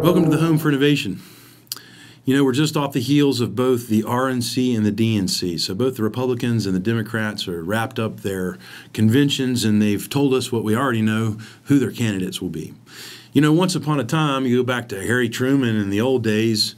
Welcome to the Home for Innovation. You know, we're just off the heels of both the RNC and the DNC. So both the Republicans and the Democrats are wrapped up their conventions, and they've told us what we already know, who their candidates will be. You know, once upon a time, you go back to Harry Truman in the old days,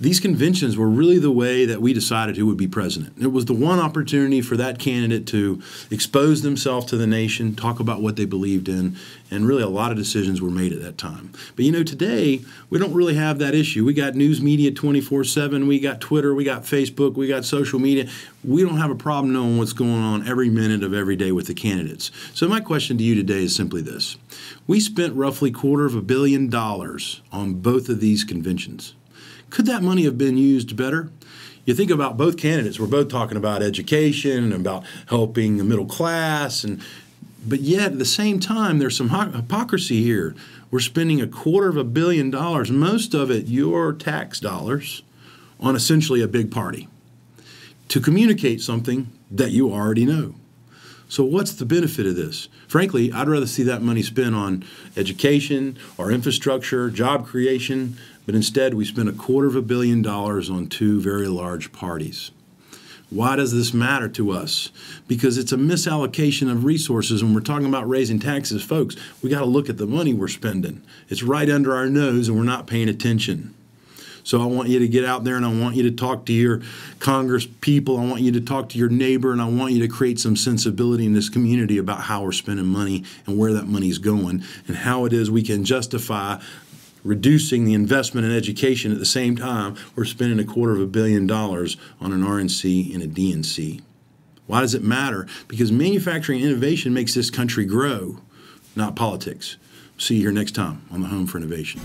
these conventions were really the way that we decided who would be president. It was the one opportunity for that candidate to expose themselves to the nation, talk about what they believed in, and really a lot of decisions were made at that time. But you know, today, we don't really have that issue. We got news media 24/7, we got Twitter, we got Facebook, we got social media. We don't have a problem knowing what's going on every minute of every day with the candidates. So my question to you today is simply this. We spent roughly $250 million on both of these conventions. Could that money have been used better? You think about both candidates. We're both talking about education and about helping the middle class, but yet at the same time, there's some hypocrisy here. We're spending $250 million, most of it your tax dollars, on essentially a big party to communicate something that you already know. So what's the benefit of this? Frankly, I'd rather see that money spent on education or infrastructure, job creation, but instead we spend $250 million on two very large parties. Why does this matter to us? Because it's a misallocation of resources. When we're talking about raising taxes, folks, we got to look at the money we're spending. It's right under our nose and we're not paying attention. So I want you to get out there and I want you to talk to your Congress people. I want you to talk to your neighbor, and I want you to create some sensibility in this community about how we're spending money and where that money's going and how it is we can justify reducing the investment in education at the same time we're spending $250 million on an RNC and a DNC. Why does it matter? Because manufacturing and innovation makes this country grow, not politics. See you here next time on the Home for Innovation.